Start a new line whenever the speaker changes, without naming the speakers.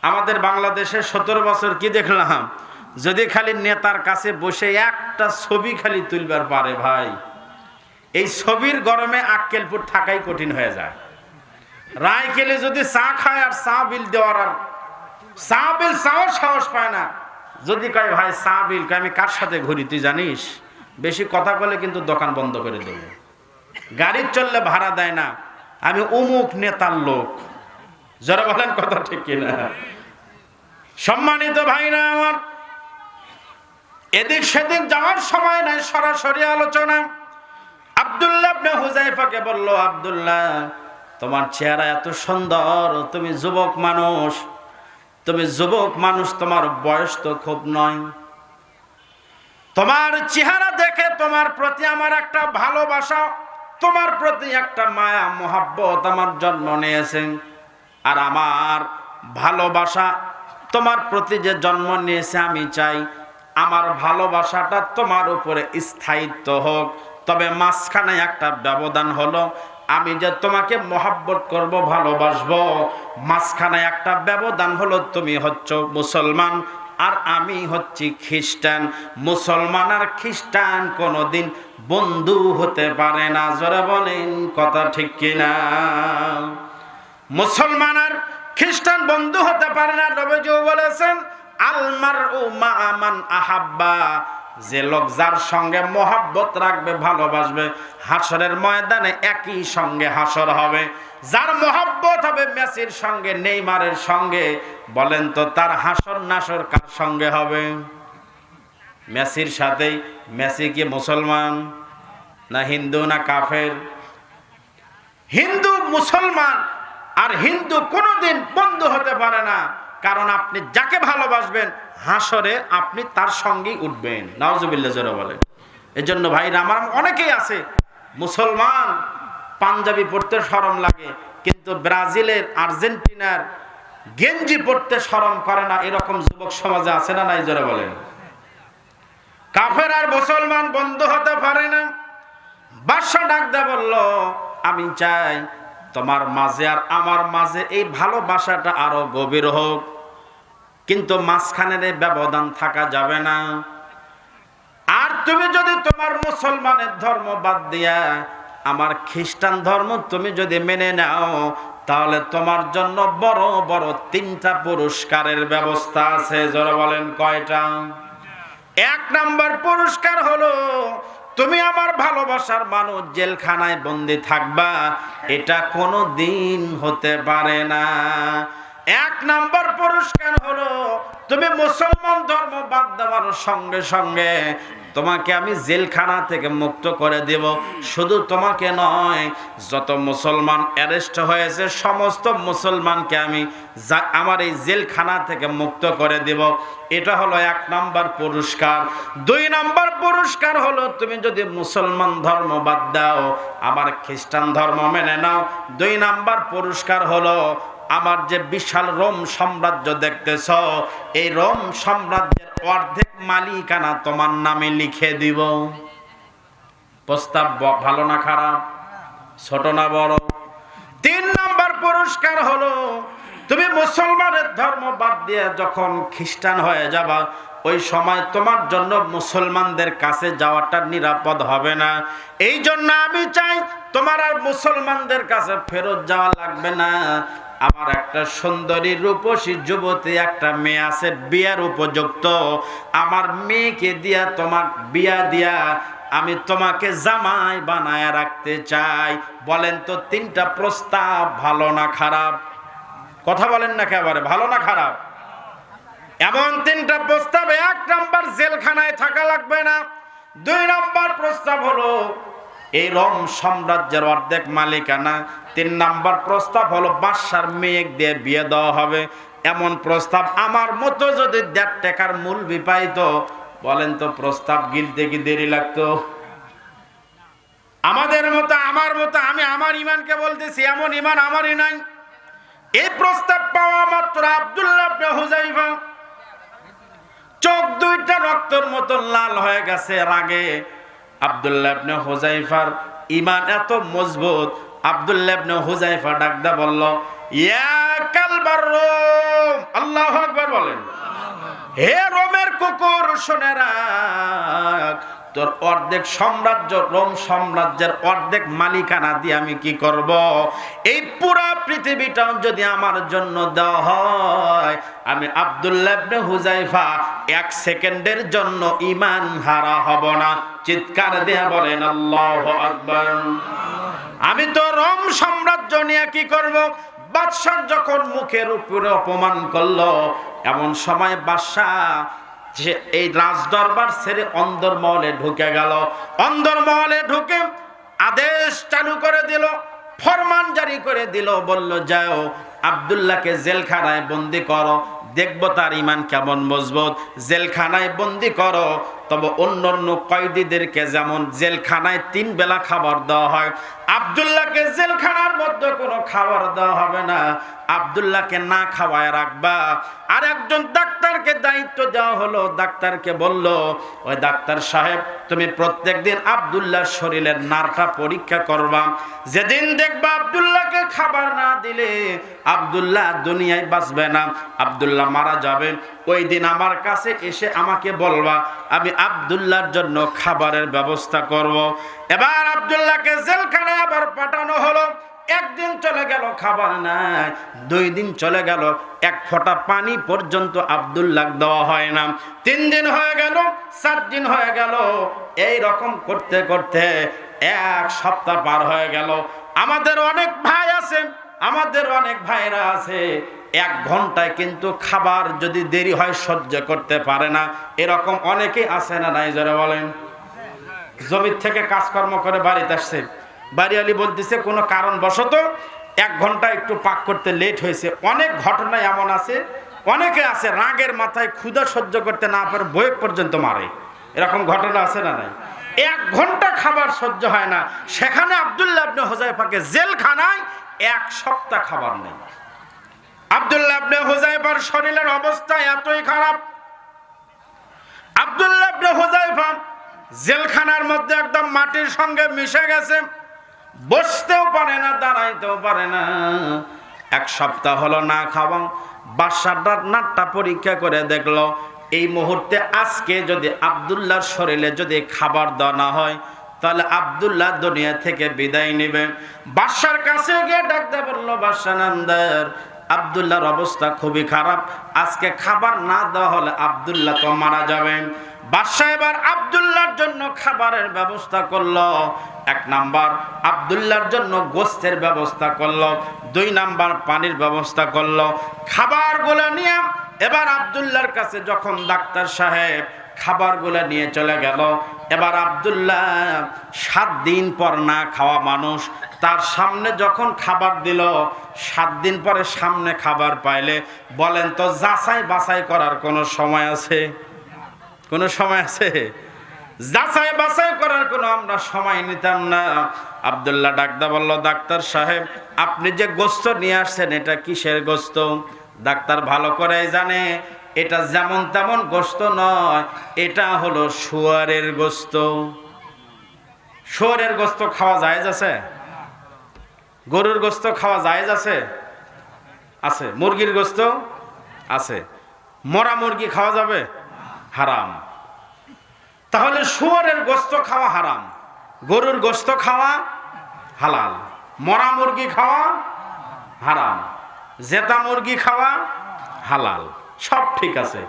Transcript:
আমাদের বাংলাদেশে 17 বছর কি দেখলাম, যদি খালি নেতার কাছে বসে একটা ছবি খালি তুলবার পারে ভাই, এই ছবির গরমে আক্কেলপুর থাকাই কঠিন হয়ে যায়। রায়কেলে যদি চা খায় আর চা বিল দেওয়ার আর চা বিল চাওয়ার সাহস পায় না। যদি কয় ভাই চা বিল, আমি কার সাথে ঘুরি তুই জানিস? বেশি কথা বলে কিন্তু দোকান বন্ধ করে দেবো। গাড়ি চললে ভাড়া দেয় না, আমি অমুক নেতার লোক। যারা বলেন কথা ঠিক কিনা? সম্মানিত ভাইরা আমার, এদিক সেদিক যাওয়ার সময় নাই, সরাসরি আলোচনা। আব্দুল্লাহ ইবনে হুযায়ফাকে বলল, আব্দুল্লাহ তোমার চেহারা এত সুন্দর, তুমি যুবক মানুষ, তোমার বয়স তো খুব নয়, তোমার চেহারা দেখে তোমার প্রতি আমার একটা ভালোবাসা, তোমার প্রতি একটা মায়া মোহাব্বত আমার জন্ম নিয়েছে। আর আমার ভালোবাসা তোমার প্রতি যে জন্ম নিয়েছে, আমি চাই আমার ভালোবাসাটা তোমার উপরে স্থায়িত্ব হোক। তবে মাঝখানে একটা ব্যবধান হলো, আমি যে তোমাকে মহাব্বত করব, ভালোবাসবো, মাঝখানে একটা ব্যবধান হলো, তুমি হচ্ছ মুসলমান আর আমি হচ্ছি খ্রিস্টান। মুসলমান আর খ্রিস্টান কোনোদিন বন্ধু হতে পারে না। জোরে বলেন কথা ঠিক কিনা? মুসলমান আর খ্রিস্টান বন্ধু হতে পারে না। নবীজি বলেছেন, আলমারউ মা মান আহাব্বা, যে লোক যার সঙ্গে মহাব্বত রাখবে, ভালোবাসবে, হাসরের ময়দানে একই সঙ্গে হাসর হবে। যার মহাব্বত হবে মেসির সঙ্গে, নেইমারের সঙ্গে, বলেন তো তার হাসর নাসর কার সঙ্গে হবে? মেসির সাথেই। মেসি কি মুসলমান না হিন্দু না কাফের? হিন্দু মুসলমান আর হিন্দু কোনোদিন বন্ধু হতে পারে না। কারণ আপনি যাকে ভালোবাসবেন, হাসরে আপনি তার সঙ্গেই উঠবেন। নাউজুবিল্লাহ জোরে বলেন। এজন্য ভাইরা আমার, অনেকেই আছে মুসলমান, পাঞ্জাবি পড়তে শরম লাগে, কিন্তু ব্রাজিলের আর্জেন্টিনার গেঞ্জি পড়তে শরম করে না। এরকম যুবক সমাজে আছে না নাই? জোরে বলেন। কাফের আর মুসলমান বন্ধু হতে পারে না। বাদশা ডাক দেয়া বলল, আমি চাই তোমার মাঝে আর আমার মাঝে এই ভালোবাসাটা আরো গভীর হোক, কিন্তু মাঝখানের এই ব্যবধান থাকা যাবে না। আর তুমি যদি তোমার মুসলমানের ধর্ম বাদ দিয়া আমার খ্রিস্টান ধর্ম তুমি যদি মেনে নাও, তাহলে তোমার জন্য বড় বড় 3টা পুরস্কারের ব্যবস্থা আছে। যারা বলেন কয়টা? 1 নাম্বার পুরস্কার হলো, তুমি আমার ভালোবাসার মানুষ জেলখানায় বন্দী থাকবা, এটা কোনো দিন হতে পারে না। 1 নাম্বার পুরস্কার হলো, তুমি মুসলমান ধর্ম বাদ দেওয়ার সঙ্গে সঙ্গে তোমাকে আমি জেলখানা থেকে মুক্ত করে দেব। শুধু তোমাকে নয়, যত মুসলমান অ্যারেস্ট হয়েছে সমস্ত মুসলমানকে আমি আমার এই জেলখানা থেকে মুক্ত করে দেব। এটা হলো 1 নাম্বার পুরস্কার। 2 নাম্বার পুরস্কার হলো, তুমি যদি মুসলমান ধর্ম বাদ দাও, আমার খ্রিস্টান ধর্ম মেনে নাও, 2 নাম্বার পুরস্কার হলো, আমার যে বিশাল রোম সাম্রাজ্য দেখতেছ, এই রোম সাম্রাজ্যের অর্ধেক মালিকানা তোমার নামে লিখে দিব। প্রস্তাব ভালো না খারাপ? ছোট না বড়? 3 নাম্বার পুরস্কার হলো, তুমি মুসলমানের ধর্ম বাদ দিয়ে যখন খ্রিস্টান হয়ে যাবা, ওই সময় তোমার জন্য মুসলমানদের কাছে যাওয়াটা নিরাপদ হবে না। এই জন্য আমি চাই তোমার আর মুসলমানদের কাছে ফেরত যাওয়া লাগবে না। আমার একটা সুন্দরী রূপসী যুবতী একটা মেয়ে আছে, বিয়ার উপযুক্ত। আমার মেয়েকে দিয়া তোমার বিয়া দিয়া আমি তোমাকে জামাই বানায় রাখতে চাই। বলেন তো 3টা প্রস্তাব ভালো না খারাপ? কথা বলেন না একেবারে, ভালো না খারাপ? এমন 3টা প্রস্তাব। 1 নাম্বার, জেলখানায় থাকা লাগবে না। 2 নাম্বার প্রস্তাব হলো, এই রোম সাম্রাজ্যের অর্ধেক মালিকানা। 3 নাম্বার প্রস্তাব হলো, বাদশার মেয়ে দিয়ে বিয়ে দেওয়া হবে। এমন প্রস্তাব আমার মতো যদি 1.5 টাকার মূল্য পাইতো, বলেন তো প্রস্তাব গিলতে কি দেরি লাগতো? আমাদের মতো, আমার মতো, আমি আমার ইমানকে বলতেছি, এমন ইমান আমারই নাই। এই প্রস্তাব পাওয়া মাত্র আব্দুল্লাহ ইবনে হুযায়ফা চোখ 2টা রক্তের মতো লাল হয়ে গেছে রাগে। আব্দুল্লাহ ইবনে হুযায়ফার ঈমান এত মজবুত, আব্দুল্লাহ ইবনে হুযায়ফা ডাকদা বলল, ইয়া কালবার রোম, আল্লাহু আকবার বলেন। হে রোমের কুকুর, শুনে রাখ, তোর অর্ধেক সাম্রাজ্য, রোম সাম্রাজ্যের অর্ধেক মালিকানা দিয়ে আমি কি করব? এই পুরা পৃথিবীটা যদি আমার জন্য দেওয়া হয়, আমি আব্দুল্লাহ ইবনে হুযায়ফা 1 সেকেন্ডের জন্য ঈমান হারা হব না। চিৎকার দিয়ে বলেন আল্লাহু আকবার। আমি তো রোম সাম্রাজ্য নিয়ে কি করব? বাদশা যখন মুখের উপরে অপমান করলো, এমন সময় বাদশা যে এই রাজদরবার ছেড়ে অন্দরমহলে ঢুকে গেল। অন্দরমহলে ঢুকে আদেশ চালু করে দিল, ফরমান জারি করে দিল, বলল যাও আব্দুল্লাহকে জেলখানায় বন্দি করো, দেখবো তার ঈমান কেমন মজবুত। জেলখানায় বন্দি করো, তবে অন্যান্য কয়েদিদেরকে যেমন জেলখানায় 3 বেলা খাবার দেওয়া হয়, আব্দুল্লাহকে জেলখানার মধ্যে কোনো খাবার দেওয়া হবে না। আব্দুল্লাহকে না খাওয়ায় রাখবা। আর একজন ডাক্তারকে দায়িত্ব দেওয়া হলো। ডাক্তারকে বলল, ওই ডাক্তার সাহেব, তুমি প্রত্যেকদিন আব্দুল্লাহর শরীরের নাড়টা পরীক্ষা করবা। যেদিন দেখবা আব্দুল্লাহকে খাবার না দিলে আব্দুল্লাহ দুনিয়ায় বাঁচবে না, আব্দুল্লাহ মারা যাবে, ওই দিন আমার কাছে এসে আমাকে বলবা, আমি আব্দুল্লাহর জন্য খাবারের ব্যবস্থা করব। এবার আব্দুল্লাহকে জেলখানায় আবার পাঠানো হলো। 1 দিন চলে গেল, খাবার নাই। 2 দিন চলে গেল, 1 ফোঁটা পানি পর্যন্ত আব্দুল্লাহ দেওয়া হয় না। 3 দিন হয়ে গেল, 4 দিন হয়ে গেল। এই রকম করতে করতে 1 সপ্তাহ পার হয়ে গেল। আমাদের অনেক ভাই আছে, আমাদের অনেক ভাইরা আছে, 1 ঘন্টায় কিন্তু খাবার যদি দেরি হয় সহ্য করতে পারে না। এরকম অনেকেই আছে না নাই? যারা বলেন, জমির থেকে কাজকর্ম করে বাড়িতে আসছে, বাড়িওয়ালি বলতেছে কোনো কারণবশত 1 ঘন্টা একটু পাক করতে লেট হয়েছে। অনেক ঘটনা এমন আছে, অনেকে আছে রাগের মাথায় ক্ষুধা সহ্য করতে না পারে বয়েক পর্যন্ত মারে। এরকম ঘটনা আছে না নাই? 1 ঘন্টা খাবার সহ্য হয় না। সেখানে আব্দুল্লাহ ইবনে হুযায়ফাকে জেলখানায় 1 সপ্তাহ খাবার নেই। আব্দুল্লাহ ইবনে হুযায়ফার শরীরের অবস্থা এতই খারাপ, আব্দুল্লাহ ইবনে হুযায়ফা জেলখানার মধ্যে একদম মাটির সঙ্গে মিশে গেছে। বসতেও পারে না, দাঁড়াইতেও পারে না। 1 সপ্তাহ হলো না খাওয়া। বাদশার নাটটা পরীক্ষা করে দেখলো, এই মুহূর্তে আজকে যদি আব্দুল্লাহর শরীরে যদি খাবার দেওয়া না হয়, তাহলে আব্দুল্লাহ দুনিয়া থেকে বিদায় নেবে। বাদশার কাছে গিয়ে ডাকতে বললো, বাদশা নামদার, আব্দুল্লাহর অবস্থা খুবই খারাপ, আজকে খাবার না দেওয়া হলে আব্দুল্লাহ তো মারা যাবে। বাদশা এবার আব্দুল্লাহর জন্য খাবারের ব্যবস্থা করলো। 1 নাম্বার আব্দুল্লাহর জন্য গোশতের ব্যবস্থা করলো, 2 নাম্বার পানির ব্যবস্থা করলো। খাবারগুলো নিয়ে এবার আব্দুল্লাহর কাছে যখন ডাক্তার সাহেব খাবারগুলো নিয়ে চলে গেল, এবার আব্দুল্লাহ 7 দিন পর না খাওয়া মানুষ, তার সামনে যখন খাবার দিল, 7 দিন পরে সামনে খাবার পাইলে বলেন তো যাচাই বাছাই করার কোনো সময় আছে? কোনো সময় আছে? যাচাই বাছাই করার কোনো আমরা সময় নিতাম না। আব্দুল্লাহ ডাকদা বলল, ডাক্তার সাহেব, আপনি যে গোশত নিয়ে আসছেন এটা কিসের গোশত? ডাক্তার ভালো করেই জানে এটা যেমন তেমন গোশত নয়, এটা হলো শুয়ারের গোশত। শুয়ারের গোশত খাওয়া জায়েজ আছে? গরুর গোশত খাওয়া জায়েজ আছে? আছে। মুরগির গোশত আছে। মরা মুরগি খাওয়া যাবে? হারাম। তাহলে শুয়ারের গোশত খাওয়া হারাম, গরুর গোশত খাওয়া হালাল, মরা মুরগি খাওয়া হারাম, জেতা মুরগি খাওয়া হালাল, সব ঠিক আছে।